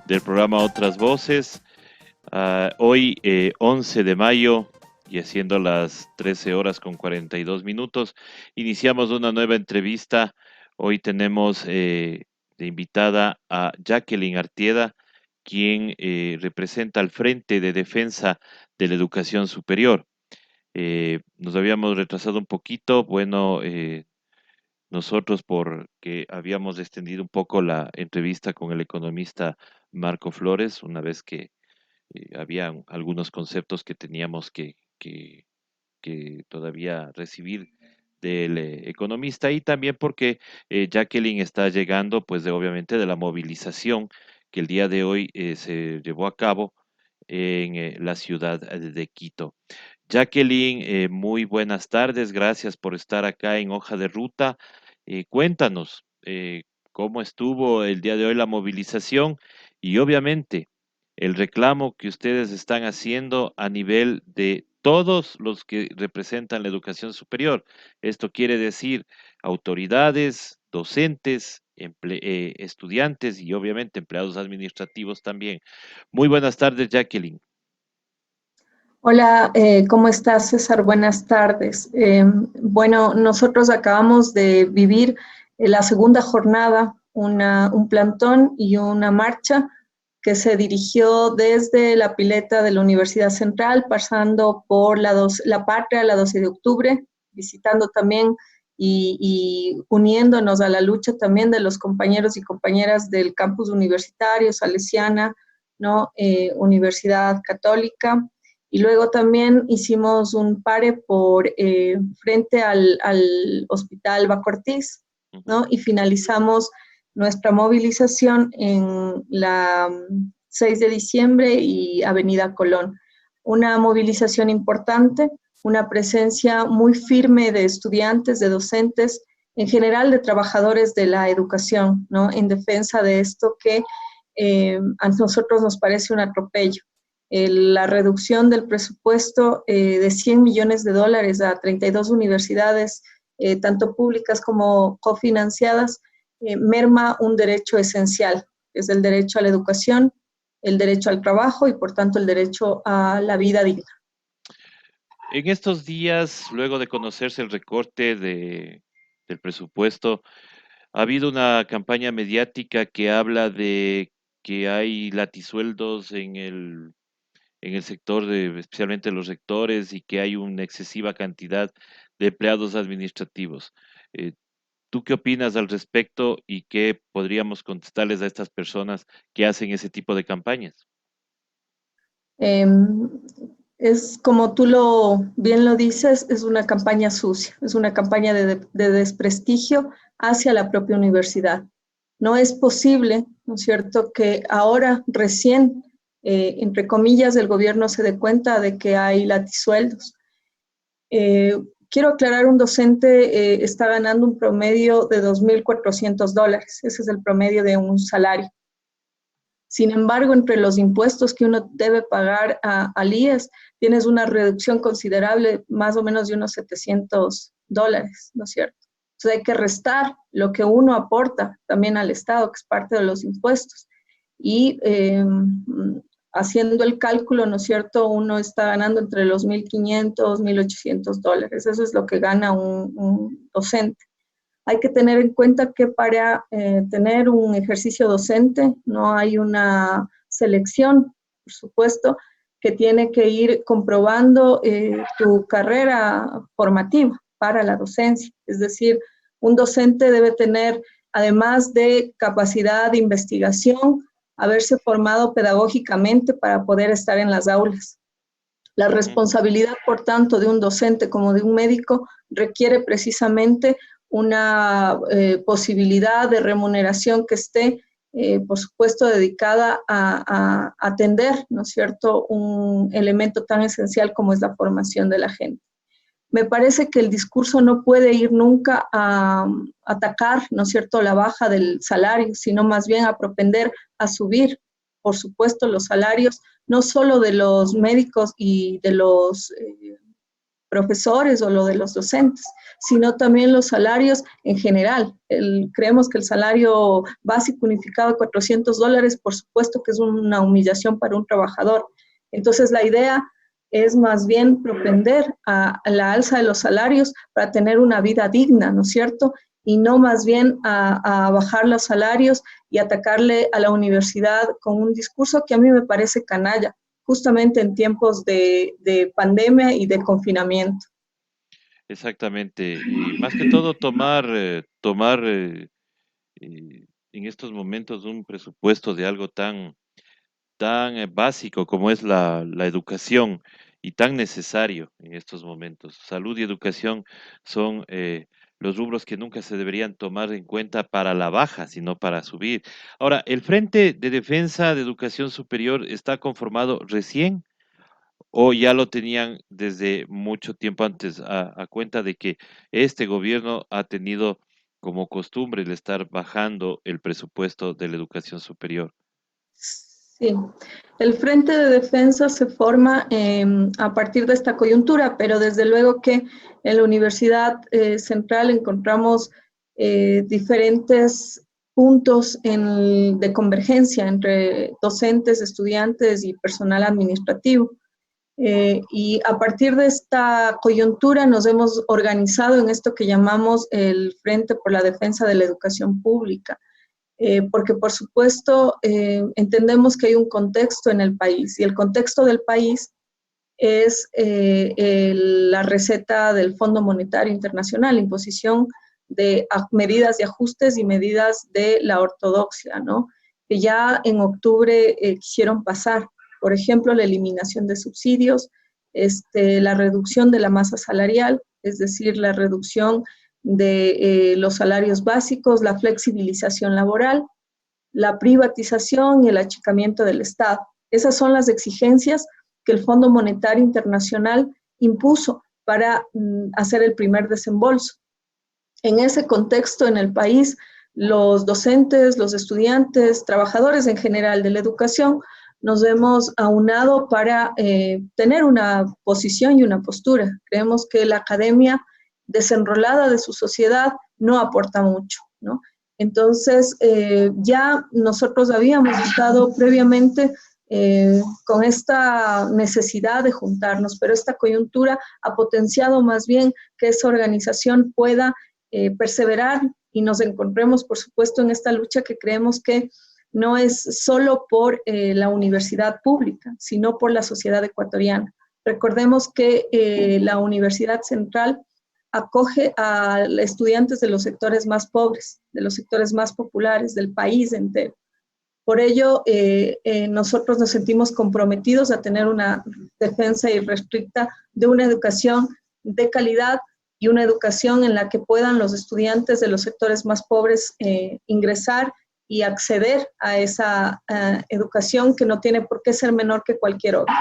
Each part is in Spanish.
Del programa Otras Voces. Hoy, 11 de mayo, y siendo las 13 horas con 42 minutos, iniciamos una nueva entrevista. Hoy tenemos de invitada a Jacqueline Artieda, quien representa al Frente de Defensa de la Educación Superior. Nos habíamos retrasado un poquito, bueno, nosotros porque habíamos extendido un poco la entrevista con el economista Marco Flores, una vez que había algunos conceptos que teníamos que todavía recibir del economista, y también porque Jacqueline está llegando, pues obviamente de la movilización que el día de hoy se llevó a cabo en la ciudad de Quito. Jacqueline, muy buenas tardes, gracias por estar acá en Hoja de Ruta. Cuéntanos cómo estuvo el día de hoy la movilización y obviamente el reclamo que ustedes están haciendo a nivel de todos los que representan la educación superior. Esto quiere decir autoridades, docentes, estudiantes y obviamente empleados administrativos también. Muy buenas tardes, Jacqueline. Hola, ¿cómo estás, César? Buenas tardes. Bueno, nosotros acabamos de vivir la segunda jornada, un plantón y una marcha que se dirigió desde la pileta de la Universidad Central, pasando por la Patria, la 12 de octubre, visitando también y uniéndonos a la lucha también de los compañeros y compañeras del campus universitario, Salesiana, ¿no? Universidad Católica. Y luego también hicimos un pare por frente al Hospital Baco Ortiz, ¿no? Y finalizamos nuestra movilización en la 6 de diciembre y Avenida Colón. Una movilización importante, una presencia muy firme de estudiantes, de docentes, en general de trabajadores de la educación, ¿no? En defensa de esto que a nosotros nos parece un atropello. La reducción del presupuesto de 100 millones de dólares a 32 universidades, tanto públicas como cofinanciadas, merma un derecho esencial, que es el derecho a la educación, el derecho al trabajo y por tanto el derecho a la vida digna. En estos días, luego de conocerse el recorte del presupuesto, ha habido una campaña mediática que habla de que hay latisueldos en el sector de, especialmente los rectores, y que hay una excesiva cantidad de empleados administrativos. Eh, ¿Tú qué opinas al respecto y qué podríamos contestarles a estas personas que hacen ese tipo de campañas? Eh, es como tú bien lo dices, es una campaña sucia, es una campaña de desprestigio hacia la propia universidad. No es posible, ¿no es cierto?, que ahora recién, entre comillas, el gobierno se dé cuenta de que hay latisueldos. Quiero aclarar, un docente está ganando un promedio de $2.400. Ese es el promedio de un salario. Sin embargo, entre los impuestos que uno debe pagar al IES, tienes una reducción considerable, más o menos de unos $700, ¿no es cierto? Entonces hay que restar lo que uno aporta también al Estado, que es parte de los impuestos. Y haciendo el cálculo, ¿no es cierto?, uno está ganando entre los $1.500, $1.800. Eso es lo que gana un docente. Hay que tener en cuenta que para tener un ejercicio docente no hay una selección, por supuesto, que tiene que ir comprobando tu carrera formativa para la docencia. Es decir, un docente debe tener, además de capacidad de investigación, haberse formado pedagógicamente para poder estar en las aulas. La responsabilidad, por tanto, de un docente como de un médico requiere precisamente una posibilidad de remuneración que esté, por supuesto, dedicada a atender, ¿no es cierto?, un elemento tan esencial como es la formación de la gente. Me parece que el discurso no puede ir nunca a atacar, ¿no es cierto?, la baja del salario, sino más bien a propender a subir, por supuesto, los salarios, no solo de los médicos y de los profesores o lo de los docentes, sino también los salarios en general. Creemos que el salario básico unificado de $400, por supuesto que es una humillación para un trabajador. Entonces la idea es más bien propender a la alza de los salarios para tener una vida digna, ¿no es cierto? Y no más bien a bajar los salarios y atacarle a la universidad con un discurso que a mí me parece canalla, justamente en tiempos de pandemia y de confinamiento. Exactamente. Y más que todo en estos momentos un presupuesto de algo tan básico como es la educación y tan necesario en estos momentos. Salud y educación son los rubros que nunca se deberían tomar en cuenta para la baja, sino para subir. Ahora, ¿el Frente de Defensa de Educación Superior está conformado recién o ya lo tenían desde mucho tiempo antes, a cuenta de que este gobierno ha tenido como costumbre el estar bajando el presupuesto de la educación superior? Sí, el Frente de Defensa se forma a partir de esta coyuntura, pero desde luego que en la Universidad Central encontramos diferentes puntos de convergencia entre docentes, estudiantes y personal administrativo. Y a partir de esta coyuntura nos hemos organizado en esto que llamamos el Frente por la Defensa de la Educación Pública, porque por supuesto entendemos que hay un contexto en el país y el contexto del país es la receta del Fondo Monetario Internacional, imposición de medidas de ajustes y medidas de la ortodoxia, ¿no?, que ya en octubre quisieron pasar. Por ejemplo, la eliminación de subsidios, la reducción de la masa salarial, es decir, la reducción de los salarios básicos, la flexibilización laboral, la privatización y el achicamiento del Estado. Esas son las exigencias que el Fondo Monetario Internacional impuso para hacer el primer desembolso. En ese contexto, en el país, los docentes, los estudiantes, trabajadores en general de la educación, nos hemos aunado para tener una posición y una postura. Creemos que la academia desenrolada de su sociedad no aporta mucho, ¿no? Entonces, ya nosotros habíamos estado previamente con esta necesidad de juntarnos, pero esta coyuntura ha potenciado más bien que esa organización pueda perseverar y nos encontremos, por supuesto, en esta lucha que creemos que no es solo por la universidad pública, sino por la sociedad ecuatoriana. Recordemos que la Universidad Central acoge a estudiantes de los sectores más pobres, de los sectores más populares del país entero. Por ello, nosotros nos sentimos comprometidos a tener una defensa irrestricta de una educación de calidad y una educación en la que puedan los estudiantes de los sectores más pobres ingresar y acceder a esa educación que no tiene por qué ser menor que cualquier otra.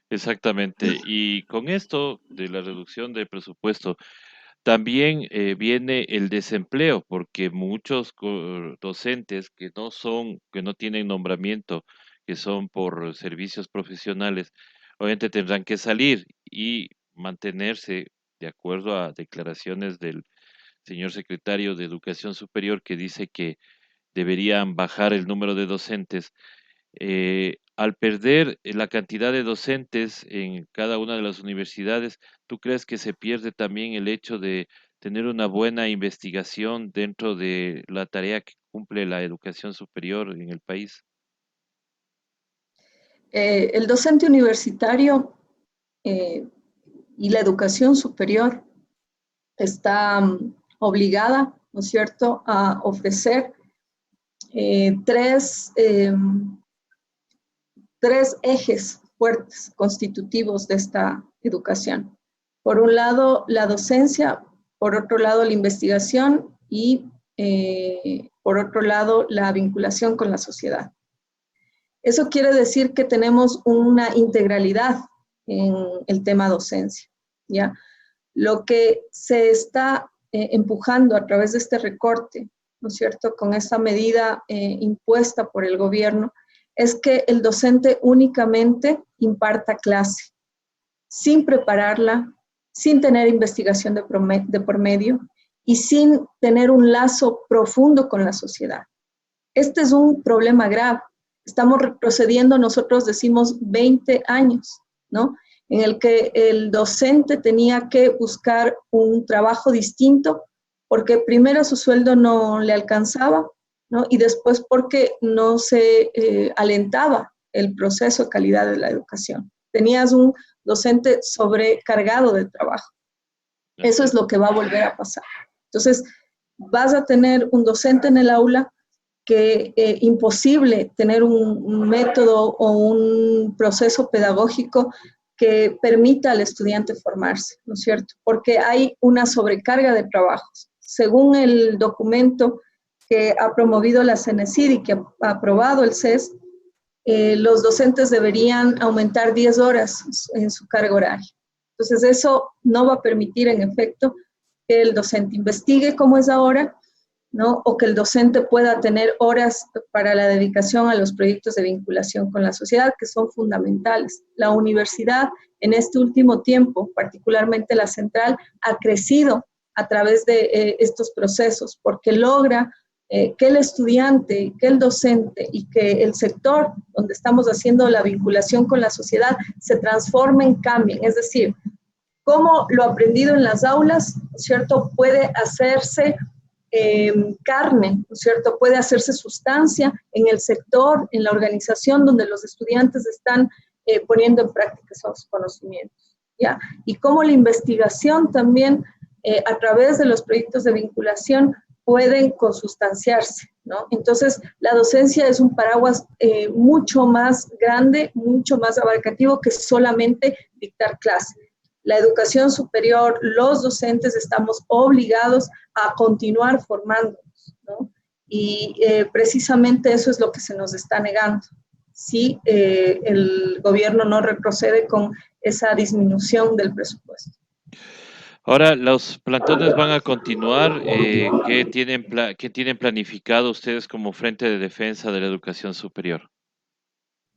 Exactamente. Y con esto de la reducción de presupuesto, También viene el desempleo, porque muchos docentes que no tienen nombramiento, que son por servicios profesionales, obviamente tendrán que salir y mantenerse de acuerdo a declaraciones del señor secretario de Educación Superior que dice que deberían bajar el número de docentes. Al perder la cantidad de docentes en cada una de las universidades, ¿tú crees que se pierde también el hecho de tener una buena investigación dentro de la tarea que cumple la educación superior en el país? El docente universitario eh, y la educación superior está obligada, ¿no es cierto?, a ofrecer tres, tres ejes fuertes constitutivos de esta educación. Por un lado, la docencia, por otro lado, la investigación y por otro lado, la vinculación con la sociedad. Eso quiere decir que tenemos una integralidad en el tema docencia, ¿ya? Lo que se está empujando a través de este recorte, ¿no es cierto?, con esta medida impuesta por el gobierno, es que el docente únicamente imparta clase, sin prepararla, sin tener investigación de por medio y sin tener un lazo profundo con la sociedad. Este es un problema grave. Estamos retrocediendo, nosotros decimos 20 años, ¿no?, en el que el docente tenía que buscar un trabajo distinto porque primero su sueldo no le alcanzaba, ¿no?, y después porque no se alentaba el proceso de calidad de la educación. Tenías un docente sobrecargado de trabajo. Eso Así es es. lo que va a volver a pasar. Entonces, vas a tener un docente en el aula que imposible tener un método o un proceso pedagógico que permita al estudiante formarse, ¿no es cierto? Porque hay una sobrecarga de trabajos. Según el documento que ha promovido la CENESID y que ha aprobado el CES, los docentes deberían aumentar 10 horas en su carga horaria. Entonces, eso no va a permitir, en efecto, que el docente investigue como es ahora, ¿no?, o que el docente pueda tener horas para la dedicación a los proyectos de vinculación con la sociedad, que son fundamentales. La universidad en este último tiempo, particularmente la central, ha crecido a través de estos procesos, porque logra que el estudiante, que el docente y que el sector donde estamos haciendo la vinculación con la sociedad se transformen, cambien. Es decir, cómo lo aprendido en las aulas, ¿cierto?, puede hacerse carne, ¿no es cierto?, puede hacerse sustancia en el sector, en la organización donde los estudiantes están poniendo en práctica esos conocimientos, ¿ya? Y cómo la investigación también, a través de los proyectos de vinculación, pueden consustanciarse, ¿no? Entonces, la docencia es un paraguas mucho más grande, mucho más abarcativo que solamente dictar clase. La educación superior, los docentes estamos obligados a continuar formándonos, ¿no? Y precisamente eso es lo que se nos está negando. Si el gobierno no retrocede con esa disminución del presupuesto. Ahora, los plantones van a continuar. ¿Qué tienen planificado ustedes como Frente de Defensa de la Educación Superior?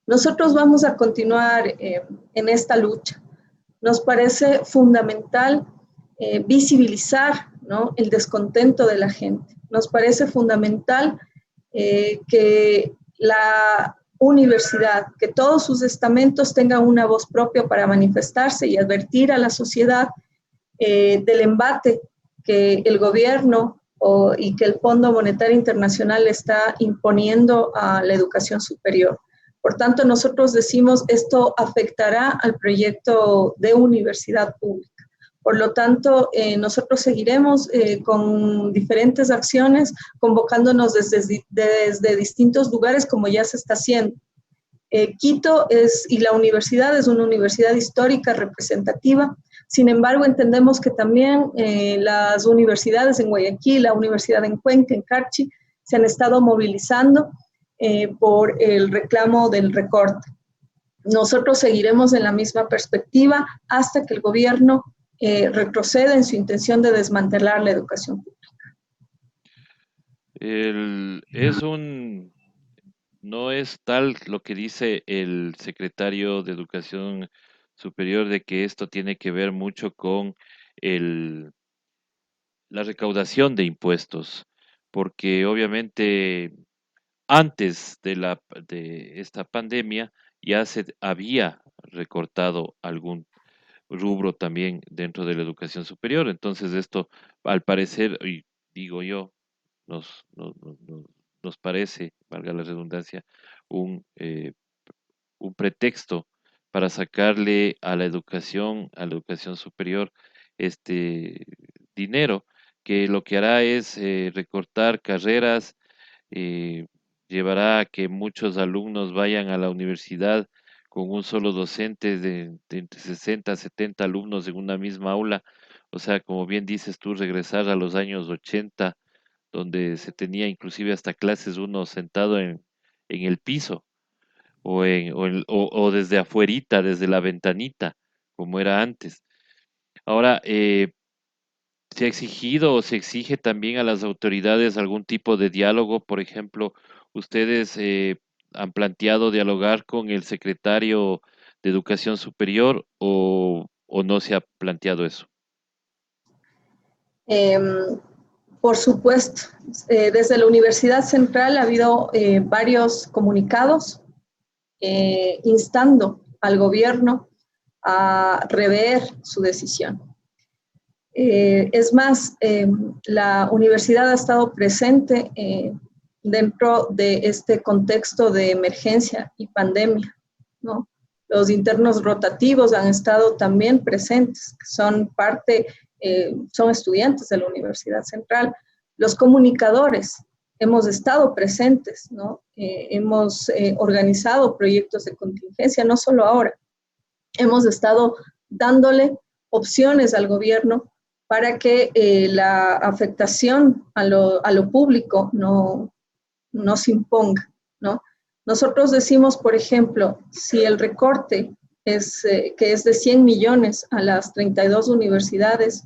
Nosotros vamos a continuar en esta lucha. Nos parece fundamental visibilizar, ¿no?, el descontento de la gente. Nos parece fundamental que la universidad, que todos sus estamentos tengan una voz propia para manifestarse y advertir a la sociedad del embate que el gobierno y que el Fondo Monetario Internacional está imponiendo a la educación superior. Por tanto, nosotros decimos esto afectará al proyecto de universidad pública. Por lo tanto, nosotros seguiremos con diferentes acciones, convocándonos desde distintos lugares como ya se está haciendo. Quito y la universidad es una universidad histórica representativa. Sin embargo, entendemos que también las universidades en Guayaquil, la universidad en Cuenca, en Carchi, se han estado movilizando por el reclamo del recorte. Nosotros seguiremos en la misma perspectiva hasta que el gobierno retrocede en su intención de desmantelar la educación pública. No es tal lo que dice el secretario de Educación Superior de que esto tiene que ver mucho con el, la recaudación de impuestos, porque obviamente antes de esta pandemia ya se había recortado algún rubro también dentro de la educación superior. Entonces esto, al parecer, y digo yo, nos parece, valga la redundancia, un, eh, un pretexto para sacarle a la educación superior, este dinero, que lo que hará es recortar carreras, eh, llevará a que muchos alumnos vayan a la universidad con un solo docente de entre 60 a 70 alumnos en una misma aula. O sea, como bien dices tú, regresar a los años 80, donde se tenía inclusive hasta clases uno sentado en el piso o desde afuerita, desde la ventanita, como era antes. Ahora, ¿se ha exigido o se exige también a las autoridades algún tipo de diálogo? Por ejemplo, ustedes han planteado dialogar con el secretario de Educación Superior o no se ha planteado eso. Em, por supuesto, desde la Universidad Central ha habido varios comunicados instando al gobierno a rever su decisión. Es más, la universidad ha estado presente dentro de este contexto de emergencia y pandemia, ¿no? Los internos rotativos han estado también presentes, son parte, son estudiantes de la Universidad Central. Los comunicadores hemos estado presentes, ¿no? Hemos organizado proyectos de contingencia, no solo ahora. Hemos estado dándole opciones al gobierno para que la afectación a lo público no se imponga, ¿no? Nosotros decimos, por ejemplo, si el recorte que es de 100 millones a las 32 universidades,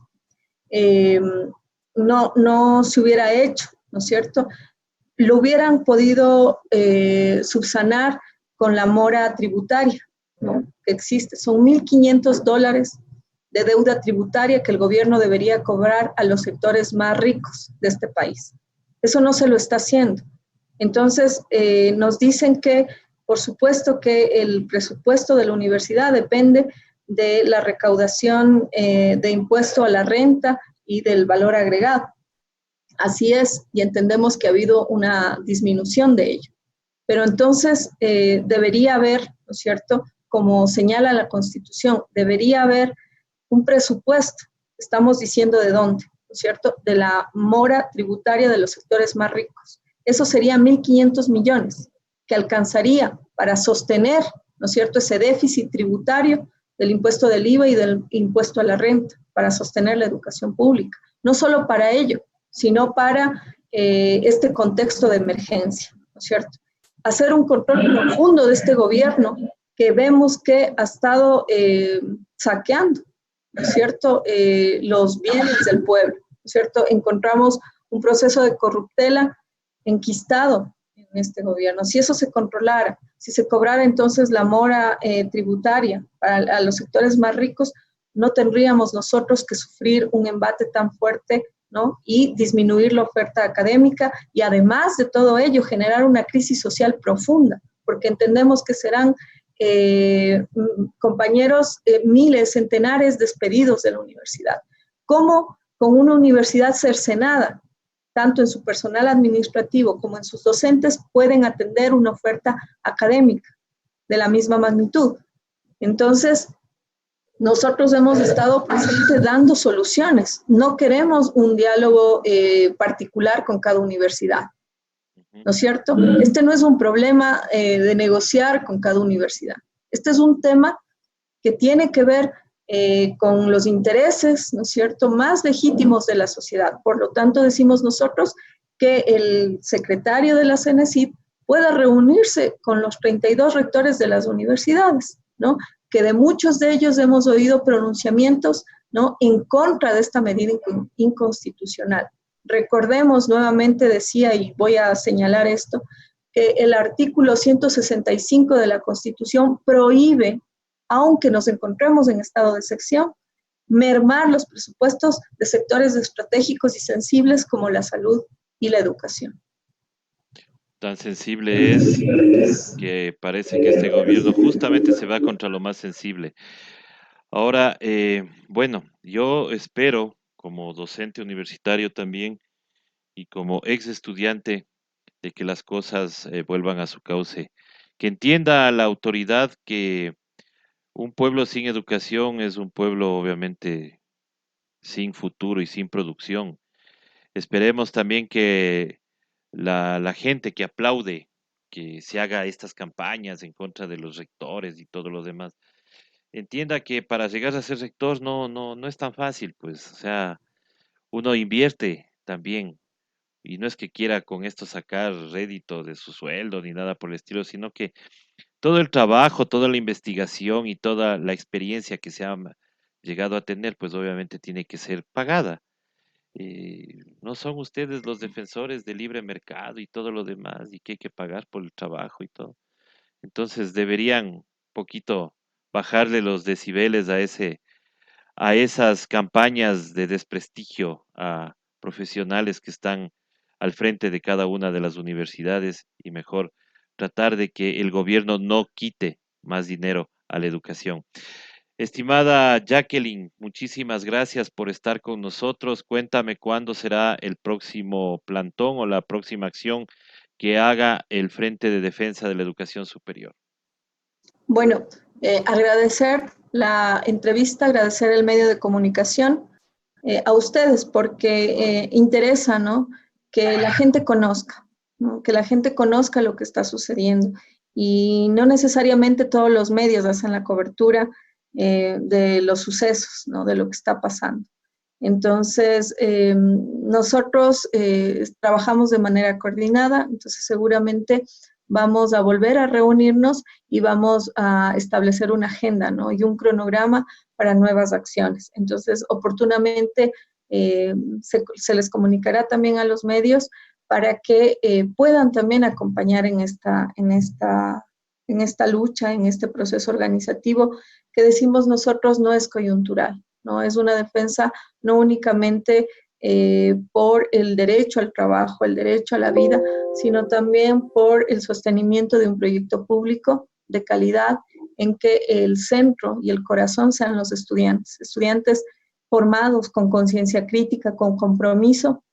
no se hubiera hecho, ¿no es cierto? Lo hubieran podido subsanar con la mora tributaria, ¿no? Que existe. Son $1.500 de deuda tributaria que el gobierno debería cobrar a los sectores más ricos de este país. Eso no se lo está haciendo. Entonces, nos dicen que, por supuesto, que el presupuesto de la universidad depende de la recaudación de impuesto a la renta y del valor agregado. Así es, y entendemos que ha habido una disminución de ello. Pero entonces debería haber, ¿no es cierto?, como señala la Constitución, debería haber un presupuesto. Estamos diciendo de dónde, ¿no es cierto?, de la mora tributaria de los sectores más ricos. Eso sería 1.500 millones, que alcanzaría para sostener, ¿no es cierto?, ese déficit tributario del impuesto del IVA y del impuesto a la renta, para sostener la educación pública. No solo para ello, sino para este contexto de emergencia, ¿no es cierto? Hacer un control profundo de este gobierno que vemos que ha estado saqueando, ¿no es cierto?, los bienes del pueblo, ¿no es cierto? Encontramos un proceso de corruptela enquistado en este gobierno. Si eso se controlara, si se cobrara entonces la mora tributaria a los sectores más ricos, no tendríamos nosotros que sufrir un embate tan fuerte, ¿no?, y disminuir la oferta académica y además de todo ello generar una crisis social profunda, porque entendemos que serán compañeros, miles, centenares despedidos de la universidad. ¿Cómo con una universidad cercenada, tanto en su personal administrativo como en sus docentes, pueden atender una oferta académica de la misma magnitud? Entonces, nosotros hemos estado presentes dando soluciones. No queremos un diálogo particular con cada universidad, ¿no es cierto? Este no es un problema de negociar con cada universidad. Este es un tema que tiene que ver con los intereses, ¿no es cierto?, más legítimos de la sociedad. Por lo tanto, decimos nosotros que el secretario de la CENESID pueda reunirse con los 32 rectores de las universidades, ¿no?, que de muchos de ellos hemos oído pronunciamientos ¿no? En contra de esta medida inconstitucional. Recordemos nuevamente, decía, y voy a señalar esto, que el artículo 165 de la Constitución prohíbe, aunque nos encontremos en estado de excepción, mermar los presupuestos de sectores estratégicos y sensibles como la salud y la educación. Tan sensible es que parece que este gobierno justamente se va contra lo más sensible. Ahora, bueno, yo espero, como docente universitario también y como ex estudiante, de que las cosas vuelvan a su cauce, que entienda a la autoridad que un pueblo sin educación es un pueblo obviamente sin futuro y sin producción. Esperemos también que la gente que aplaude que se haga estas campañas en contra de los rectores y todo lo demás, entienda que para llegar a ser rector no es tan fácil, pues, o sea, uno invierte también, y no es que quiera con esto sacar rédito de su sueldo ni nada por el estilo, sino que todo el trabajo, toda la investigación y toda la experiencia que se ha llegado a tener, pues obviamente tiene que ser pagada. ¿No son ustedes los defensores del libre mercado y todo lo demás y que hay que pagar por el trabajo y todo? Entonces deberían poquito bajarle los decibeles a esas campañas de desprestigio a profesionales que están al frente de cada una de las universidades y mejor tratar de que el gobierno no quite más dinero a la educación. Estimada Jacqueline, muchísimas gracias por estar con nosotros. Cuéntame cuándo será el próximo plantón o la próxima acción que haga el Frente de Defensa de la Educación Superior. Bueno, agradecer la entrevista, agradecer el medio de comunicación a ustedes porque interesa, ¿no? Que la gente conozca, ¿no? Que la gente conozca lo que está sucediendo y no necesariamente todos los medios hacen la cobertura de los sucesos, ¿no? De lo que está pasando. Entonces, nosotros trabajamos de manera coordinada, entonces seguramente vamos a volver a reunirnos y vamos a establecer una agenda, ¿no? Y un cronograma para nuevas acciones. Entonces, oportunamente se les comunicará también a los medios para que puedan también acompañar en esta lucha, en este proceso organizativo que decimos nosotros no es coyuntural, no es una defensa no únicamente por el derecho al trabajo, el derecho a la vida, sino también por el sostenimiento de un proyecto público de calidad en que el centro y el corazón sean los estudiantes, estudiantes formados con conciencia crítica, con compromiso.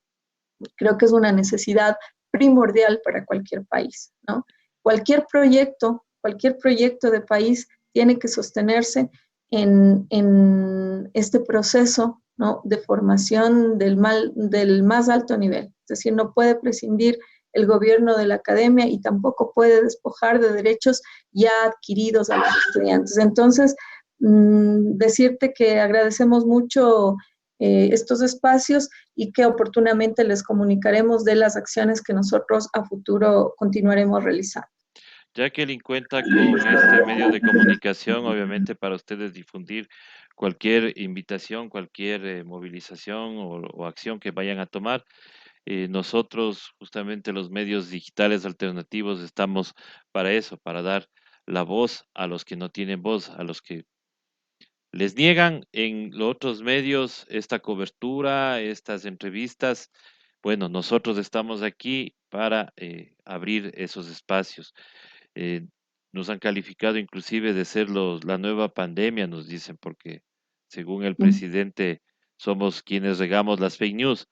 Creo que es una necesidad primordial para cualquier país, ¿no? Cualquier proyecto de país tiene que sostenerse en este proceso, ¿no? De formación del más alto nivel. Es decir, no puede prescindir el gobierno de la academia y tampoco puede despojar de derechos ya adquiridos a los estudiantes. Entonces, decirte que agradecemos mucho estos espacios y que oportunamente les comunicaremos de las acciones que nosotros a futuro continuaremos realizando. Jacqueline cuenta con este medio de comunicación, obviamente, para ustedes difundir cualquier invitación, cualquier movilización o acción que vayan a tomar. Nosotros, justamente los medios digitales alternativos, estamos para eso, para dar la voz a los que no tienen voz, a los que les niegan en los otros medios esta cobertura, estas entrevistas. Bueno, nosotros estamos aquí para abrir esos espacios. Eh, Nos han calificado inclusive de ser la nueva pandemia, nos dicen, porque según el presidente somos quienes regamos las fake news.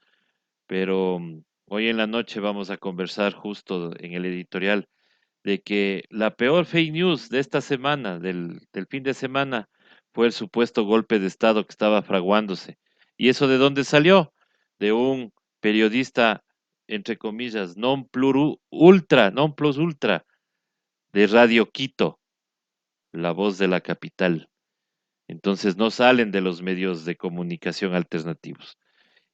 Pero hoy en la noche vamos a conversar justo en el editorial de que la peor fake news de esta semana, del fin de semana, fue el supuesto golpe de Estado que estaba fraguándose. ¿Y eso de dónde salió? De un periodista, entre comillas, non plus ultra, de Radio Quito, la voz de la capital. Entonces no salen de los medios de comunicación alternativos.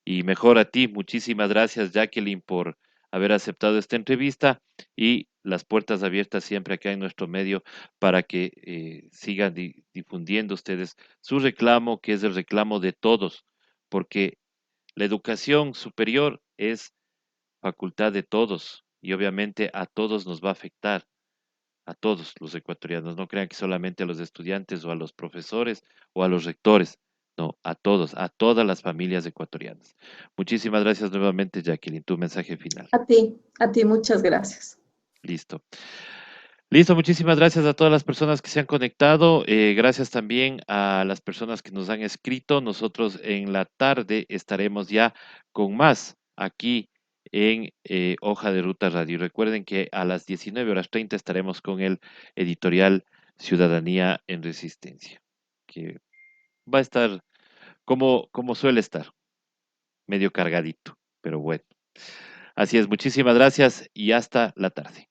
Y mejor a ti, muchísimas gracias, Jacqueline, por haber aceptado esta entrevista y las puertas abiertas siempre acá en nuestro medio para que sigan difundiendo ustedes su reclamo, que es el reclamo de todos, porque la educación superior es facultad de todos y obviamente a todos nos va a afectar, a todos los ecuatorianos. No crean que solamente a los estudiantes o a los profesores o a los rectores. No, a todos, a todas las familias ecuatorianas. Muchísimas gracias nuevamente, Jacqueline. Tu mensaje final. A ti, muchas gracias. Listo. Listo, muchísimas gracias a todas las personas que se han conectado. Gracias también a las personas que nos han escrito. Nosotros en la tarde estaremos ya con más aquí en Hoja de Ruta Radio. Recuerden que a las 19:30 estaremos con el editorial Ciudadanía en Resistencia, que va a estar como suele estar, medio cargadito, pero bueno. Así es, muchísimas gracias y hasta la tarde.